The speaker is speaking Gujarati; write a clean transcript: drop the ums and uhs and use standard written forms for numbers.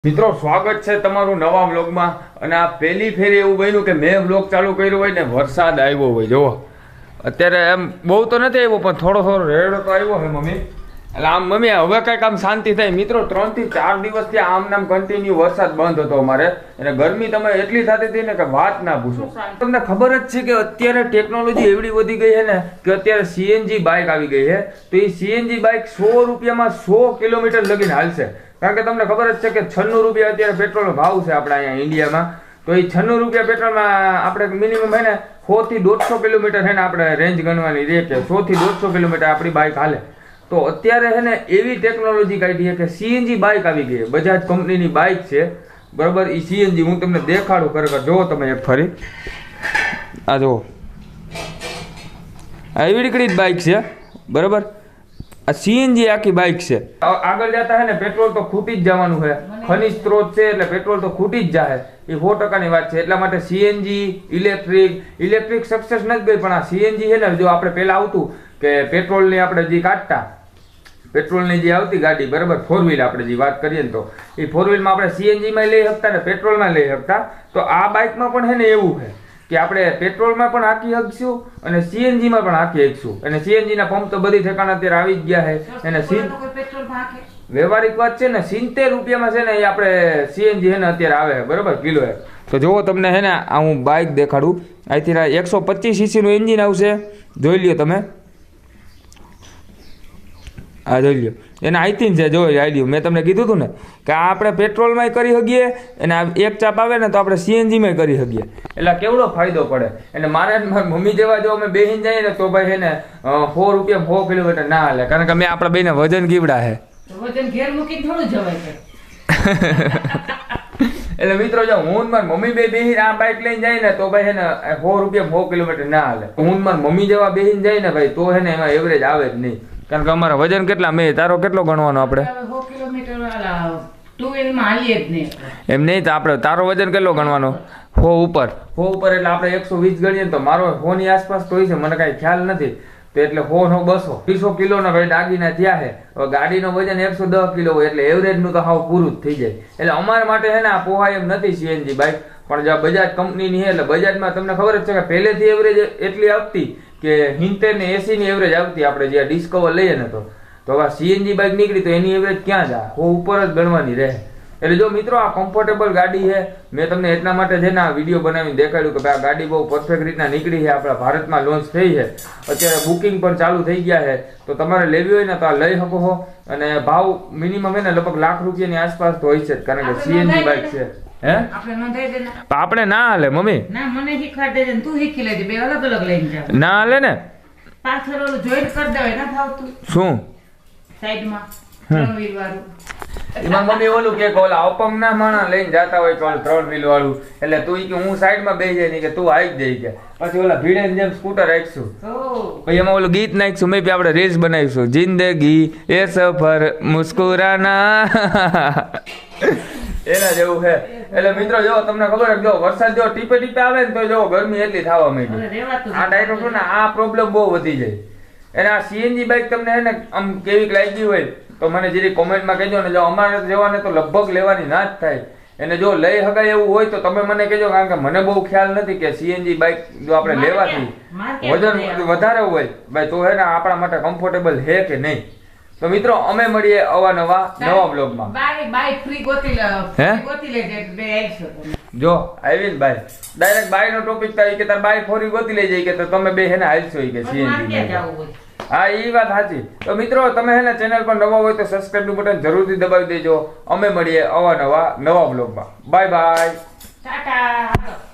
મિત્રો સ્વાગત છે તમારું નવા વ્લોગમાં। અને આ પહેલી ફેરી એવું બન્યું કે મેં વ્લોગ ચાલુ કર્યો હોય ને વરસાદ આવ્યો હોય। જુઓ અત્યારે એમ બહુ તો નથી આવ્યો પણ થોડો થોડો રેડો તો આવ્યો છે મમ્મી। એટલે આમ મમ્મી હવે કંઈક આમ શાંતિ થાય। મિત્રો 3 થી 4 દિવસથી આમ નામ કન્ટિન્યુ વરસાદ બંધ હતો અમારે અને ગરમી તમે એટલી થતી હતી ને કે વાત ના પૂછો। તમને ખબર જ છે કે અત્યારે ટેકનોલોજી એવડી વધી ગઈ છે ને કે અત્યારે સીએનજી બાઇક આવી ગઈ છે। તો એ સીએનજી બાઇક 100 રૂપિયામાં 100 કિલોમીટર લગીને હાલશે। કારણ કે તમને ખબર જ છે કે 96 રૂપિયા અત્યારે પેટ્રોલનો ભાવ છે આપણા અહીંયા ઇન્ડિયામાં। તો એ 96 રૂપિયા પેટ્રોલમાં આપણે મિનિમમ છે ને 100 થી 150 કિલોમીટર છે ને આપણે રેન્જ ગણવાની રહે કે 100 થી 150 કિલોમીટર આપણી બાઇક હાલે। તો અત્યારે છે ને એવી ટેકનોલોજી કાઢી છે કે સીએનજી બાઇક આવી ગઈ છે। બજાજ કંપનીની બાઇક છે બરાબર। એ સીએનજી હું તમને દેખાડું ખરેખર। જુઓ તમે એક ફરી આ જુઓ આ એવી રીકડી જ બાઇક છે બરાબર। આ સીએનજી આખી બાઇક છે। આગળ જતા હે ને પેટ્રોલ તો ખૂટી જ જવાનું છે। ખનિજ સ્ત્રોત છે એટલે પેટ્રોલ તો ખૂટી જ જાય એ 100% ની વાત છે। એટલા માટે સીએનજી ઇલેક્ટ્રિક સક્સેસ નથી ગઈ પણ આ સીએનજી છે ને જો આપણે પહેલા આવતું કે પેટ્રોલની આપણે જે કાઢતા પેટ્રોલની જે આવતી ગાડી બરાબર 4 વ્હીલ આપણે જે વાત કરીએ ને તો એ 4 વ્હીલમાં આપણે સીએનજીમાં લઈ શકતા ને પેટ્રોલમાં લઈ શકતા। તો આ બાઇકમાં પણ છે ને એવું છે કે આપણે પેટ્રોલમાં પણ હાંકી શકશું અને સીએનજીમાં પણ હાંકી શકશું। અને સીએનજીના પંપ તો બધી ઠેકાણા અત્યારે આવી જ ગયા છે। અને વ્યવહારિક વાત છે ને 70 રૂપિયામાં છે ને એ આપણે સીએનજી છે ને અત્યારે આવે છે બરાબર કિલો છે। તો જુઓ તમને છે ને આ હું બાઇક દેખાડું। અહીંથી 125 સીસીનું એન્જિન આવશે। જોઈ લ્યો તમે આ જોઈ લ્યો એને આઈથી છે જોઈ લ્યો। મેં તમને કીધું હતું ને કે આ આપણે પેટ્રોલમાં કરી શકીએ અને આ એક ચાપ આવે ને તો આપણે સીએનજીમાં કરી શકીએ। એટલે કેવડો ફાયદો પડે। એટલે મારે મમ્મી જેવા જો અમે બેહીને જઈએ ને તો ભાઈ છે ને 100 રૂપિયા 100 કિલોમીટર ના હાલે। કારણ કે અમે આપણા બેને વજન કીવડા છે વજન ઘેર મૂકીને થોડું જવાય છે। એટલે મિત્રો જો હું માર મમ્મી બેહીને આ બાઇક લઈને જાય ને તો ભાઈ છે ને 100 રૂપિયા 100 કિલોમીટર ના હાલે। હું માર મમ્મી જેવા બેહીને જાય ને ભાઈ તો છે ને એમાં એવરેજ આવે જ નહીં। કારણ કે અમારા વજન કેટલા મેં તારો કેટલો ગણવાનો આપણે 100 કિલોમીટર વાળા 2 વ્હીલમાં હાલીએ જ નહીં એમ નહીં તો આપણે તારો વજન કેટલો ગણવાનો 100 ઉપર એટલે આપણે 120 ગણીએ તો મારો 100 ની આસપાસ તો હોય છે મને કાંઈ ખ્યાલ નથી। તો એટલે 100 નો 200 200 કિલોના ભાઈ દાગીના થયા છે। હવે ગાડીનો વજન 110 કિલો હોય એટલે એવરેજનું તો હાવ પૂરું જ થઈ જાય। એટલે અમારા માટે છે ને આ પોહાય એમ નથી સીએનજી બાઇક પણ જો બજાજ કંપનીની છે એટલે બજાજમાં તમને ખબર જ છે કે પહેલેથી એવરેજ એટલી આપતી કે 70 ને 80 ની એવરેજ આવતી આપણે જે ડિસ્કવર લઈએ ને તો હવે સીએનજી બાઇક નીકળી તો એની એવરેજ ક્યાં જાય 100 ઉપર જ ગણવાની રહે। એટલે જો મિત્રો આ કમ્ફર્ટેબલ ગાડી છે। મેં તમને એટલા માટે છે ને આ વિડીયો બનાવીને દેખાડ્યું કે ભાઈ આ ગાડી બહુ પરફેક્ટ રીતના નીકળી છે। આપણા ભારતમાં લોન્ચ થઈ છે અત્યારે બુકિંગ પણ ચાલુ થઈ ગયા છે। તો તમારે લેવી હોય ને તો આ લઈ શકો છો। અને ભાવ મિનિમમ છે ને લગભગ લાખ રૂપિયાની આસપાસ તો હોય છે કારણ કે સીએનજી બાઇક છે। હે આપણે નોંધાઈ દે ને આપણે ના હાલે મમ્મી ના મને શીખવાડ દેજે ને તું શીખી લેજે બે અલગ અલગ લઈને જાવ ના હાલે ને પાછળ ઓલું જોઈન્ટ કરી દેવાય ના થાવતું શું સાઈડમાં 3 વ્હીલ વાળું એમાં મમ્મી ઓલું કે ઓલા અપંગ ના માણા લઈને જતા હોય તો 3 વ્હીલ વાળું એટલે તું કે હું સાઈડમાં બેસી જાય નહીં કે તું આવી જ જઈ કે પછી ઓલા ભીડે જેમ સ્કૂટર રાખશું પછી એમાં ઓલું ગીત નાખીશું મેં આપણે રીલ્સ બનાવીશું જિંદગી એ સફર મુસ્કુરાના એના જેવું છે। એટલે મિત્રો જો તમને ખબર જો વરસાદ જો ટીપે ટીપે આવે ને તો જો ગરમી એટલી થવા માંડી। આ ડાયરેક્ટ છે ને આ પ્રોબ્લેમ બહુ વધી જાય। અને આ સીએનજી બાઇક તમને છે ને આમ કેવી લાગી હોય તો મને જરી કોમેન્ટમાં કહેજો ને જો અમારે જવાને તો લગભગ લેવાની ના જ થાય। એને જો લઈ શકાય એવું હોય તો તમે મને કહેજો કારણ કે મને બહુ ખ્યાલ નથી કે સીએનજી બાઇક જો આપણે લેવાથી વજન વધારે હોય ભાઈ તો હે ને આપણા માટે કમ્ફર્ટેબલ છે કે નહીં। તો મિત્રો અમે મળીએ અવાનવા નવા બ્લોગમાં। બાય ફ્રી ગોતી લેજે બે આવશો જો આવીને બાય ડાયરેક્ટ બાય નો ટોપિક થાય કે તાર બાય ફોરી ગોતી લઈ જાય કે તો તમે બે હેને હાલશો કે સીએનજી હા એ વાત સાચી। તો મિત્રો તમે હે ને ચેનલ પર નવા હોય તો સબસ્ક્રાઇબ નું બટન જરૂરથી દબાવી દેજો। અમે મળીએ અવાનવા નવા બ્લોગમાં। Bye bye Tata.